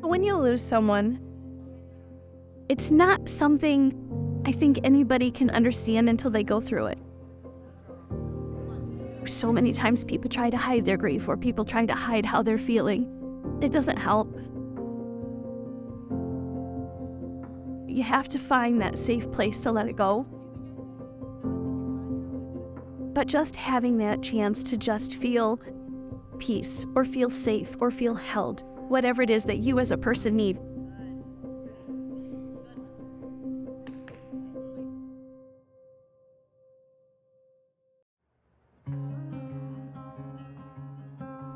When you lose someone, it's not something I think anybody can understand until they go through it. So many times people try to hide their grief, or people try to hide how they're feeling. It doesn't help. You have to find that safe place to let it go. But just having that chance to just feel peace, or feel safe, or feel held, whatever it is that you as a person need.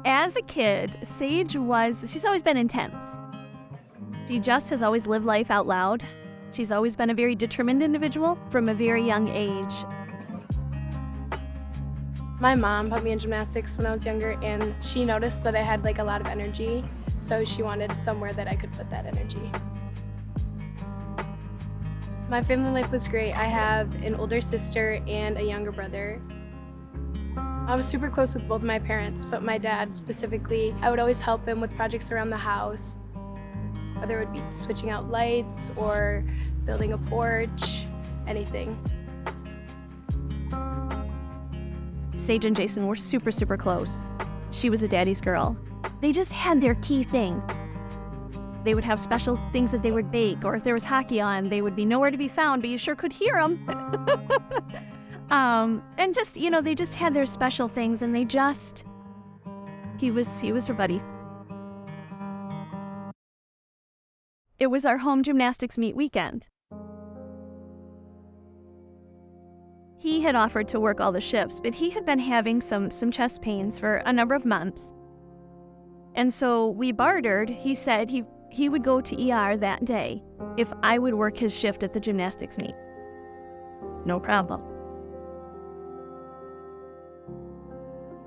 As a kid, Sage she's always been intense. She just has always lived life out loud. She's always been a very determined individual from a very young age. My mom put me in gymnastics when I was younger, and she noticed that I had a lot of energy, so she wanted somewhere that I could put that energy. My family life was great. I have an older sister and a younger brother. I was super close with both of my parents, but my dad specifically, I would always help him with projects around the house. Whether it would be switching out lights or building a porch, anything. Sage and Jason were super, super close. She was a daddy's girl. They just had their key things. They would have special things that they would bake, or if there was hockey on, they would be nowhere to be found, but you sure could hear them. And just, they just had their special things, and he was her buddy. It was our home gymnastics meet weekend. He had offered to work all the shifts, but he had been having some chest pains for a number of months. And so we bartered. He said he would go to ER that day if I would work his shift at the gymnastics meet. No problem.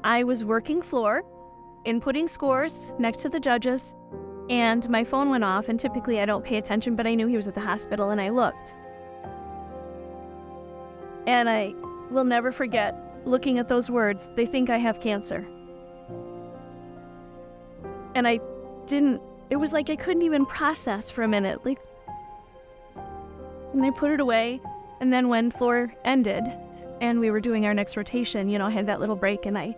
I was working floor, inputting scores next to the judges, and my phone went off, and typically I don't pay attention, but I knew he was at the hospital, and I looked. And I will never forget looking at those words, "They think I have cancer." And it was like I couldn't even process for a minute. And I put it away, and then when floor ended, and we were doing our next rotation, I had that little break, and I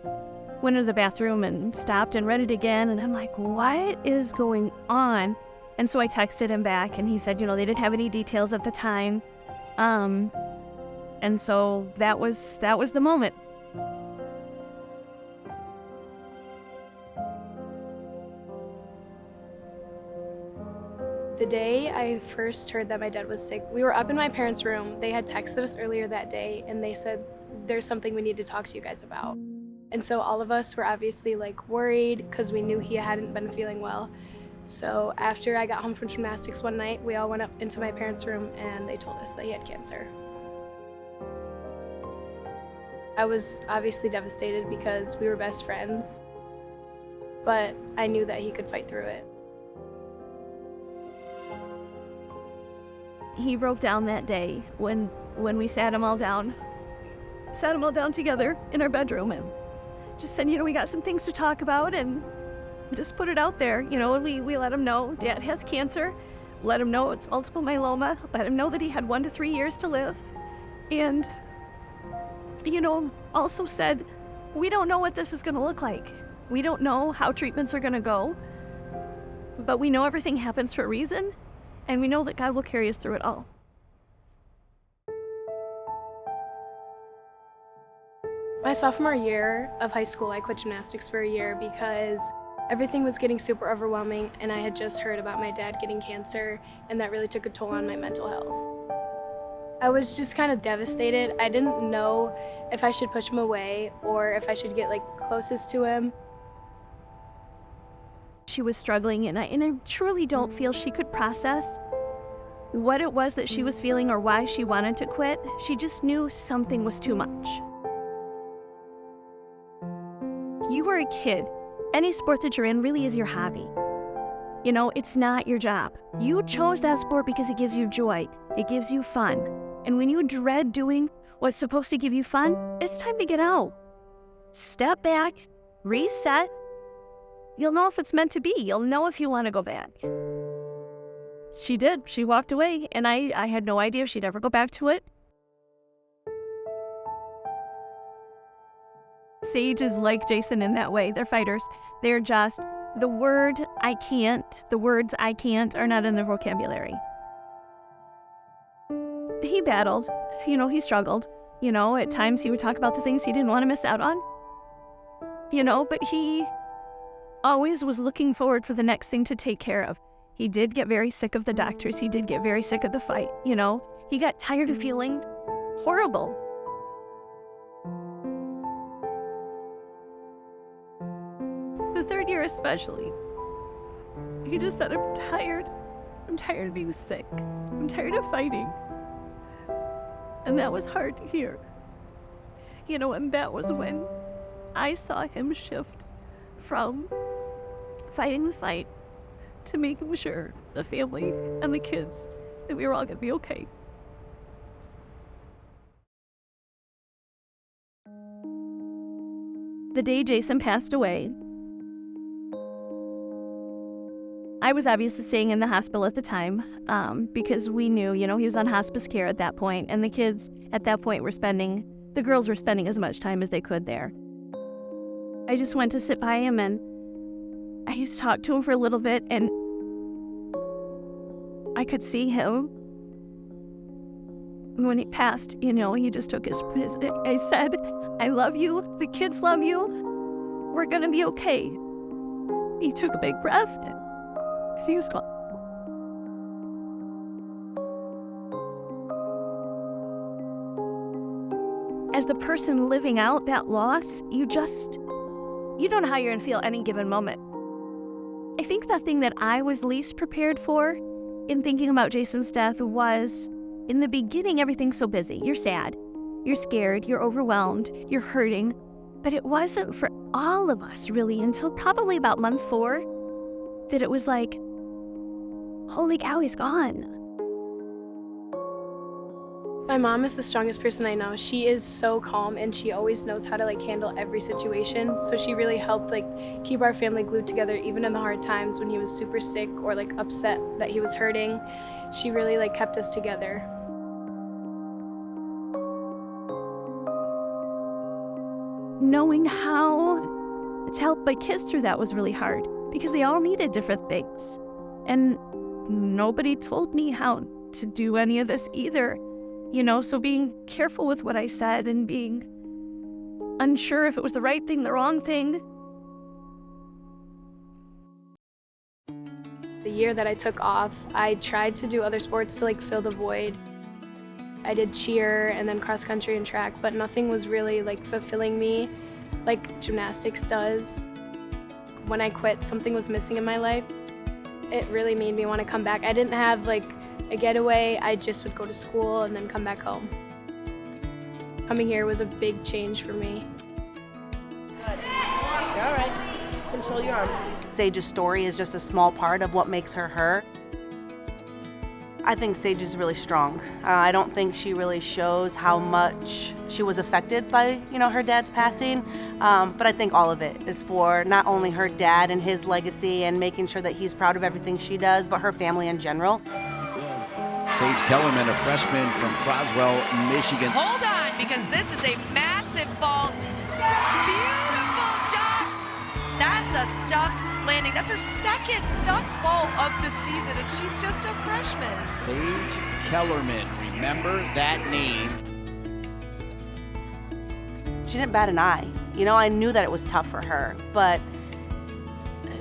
went into the bathroom and stopped and read it again, and I'm like, what is going on? And so I texted him back, and he said, they didn't have any details at the time. And so that was the moment. The day I first heard that my dad was sick, we were up in my parents' room. They had texted us earlier that day, and they said, "There's something we need to talk to you guys about." And so all of us were obviously worried because we knew he hadn't been feeling well. So after I got home from gymnastics one night, we all went up into my parents' room, and they told us that he had cancer. I was obviously devastated because we were best friends, but I knew that he could fight through it. He broke down that day when we sat them all down together in our bedroom, and just said, we got some things to talk about, and just put it out there, and we let him know Dad has cancer, let him know it's multiple myeloma, let him know that he had 1 to 3 years to live, and, also said, we don't know what this is going to look like. We don't know how treatments are going to go, but we know everything happens for a reason, and we know that God will carry us through it all. My sophomore year of high school, I quit gymnastics for a year because everything was getting super overwhelming, and I had just heard about my dad getting cancer, and that really took a toll on my mental health. I was just kind of devastated. I didn't know if I should push him away or if I should get closest to him. She was struggling, and I truly don't feel she could process what it was that she was feeling or why she wanted to quit. She just knew something was too much. You were a kid. Any sport that you're in really is your hobby. It's not your job. You chose that sport because it gives you joy. It gives you fun. And when you dread doing what's supposed to give you fun, it's time to get out. Step back, reset. You'll know if it's meant to be. You'll know if you want to go back. She did. She walked away, and I had no idea if she'd ever go back to it. Sage is like Jason in that way. They're fighters. They're just, the words I can't are not in their vocabulary. He battled, he struggled. At times he would talk about the things he didn't want to miss out on. But he always was looking forward for the next thing to take care of. He did get very sick of the doctors. He did get very sick of the fight, He got tired of feeling horrible. The third year especially, he just said, I'm tired. I'm tired of being sick. I'm tired of fighting. And that was hard to hear. And that was when I saw him shift from fighting the fight to making sure the family and the kids that we were all going to be okay. The day Jason passed away, I was obviously staying in the hospital at the time because we knew, he was on hospice care at that point, and the kids at that point the girls were spending as much time as they could there. I just went to sit by him, and I just talked to him for a little bit, and I could see him. When he passed, he just took his I said, I love you, the kids love you, we're gonna be okay. He took a big breath, and he was gone. As the person living out that loss, you don't know how you're gonna feel any given moment. I think the thing that I was least prepared for in thinking about Jason's death was, in the beginning, everything's so busy. You're sad, you're scared, you're overwhelmed, you're hurting. But it wasn't for all of us really until probably about month 4 that it was like, holy cow, he's gone. My mom is the strongest person I know. She is so calm, and she always knows how to handle every situation. So she really helped keep our family glued together, even in the hard times when he was super sick or upset that he was hurting. She really kept us together. Knowing how to help my kids through that was really hard because they all needed different things. And nobody told me how to do any of this either. So being careful with what I said and being unsure if it was the right thing, the wrong thing. The year that I took off, I tried to do other sports to fill the void. I did cheer and then cross country and track, but nothing was really fulfilling me like gymnastics does. When I quit, something was missing in my life. It really made me want to come back. I didn't have a getaway. I just would go to school and then come back home. Coming here was a big change for me. Good. You're all right. Control your arms. Sage's story is just a small part of what makes her her. I think Sage is really strong. I don't think she really shows how much she was affected by, her dad's passing. But I think all of it is for not only her dad and his legacy and making sure that he's proud of everything she does, but her family in general. Sage Kellerman, a freshman from Croswell, Michigan. Hold on, because this is a massive vault. Beautiful jump. That's a stuck landing. That's her second stuck vault of the season, and she's just a freshman. Sage Kellerman, remember that name. She didn't bat an eye. I knew that it was tough for her, but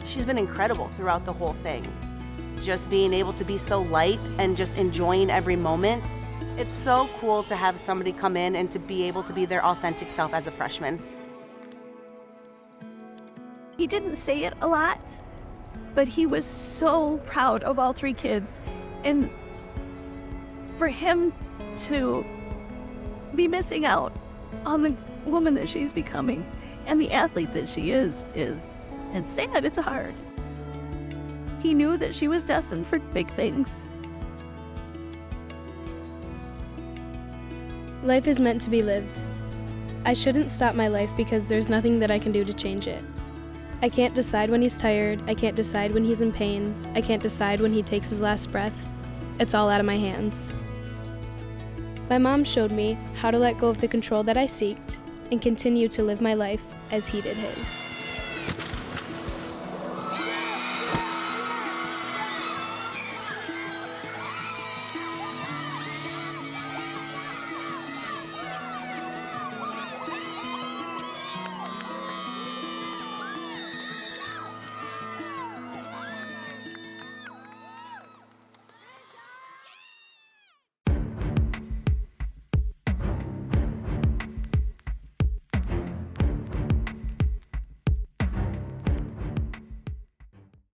she's been incredible throughout the whole thing. Just being able to be so light and just enjoying every moment. It's so cool to have somebody come in and to be able to be their authentic self as a freshman. He didn't say it a lot, but he was so proud of all 3 kids. And for him to be missing out on the woman that she's becoming and the athlete that she is sad. It's hard. He knew that she was destined for big things. Life is meant to be lived. I shouldn't stop my life because there's nothing that I can do to change it. I can't decide when he's tired. I can't decide when he's in pain. I can't decide when he takes his last breath. It's all out of my hands. My mom showed me how to let go of the control that I seeked and continue to live my life as he did his.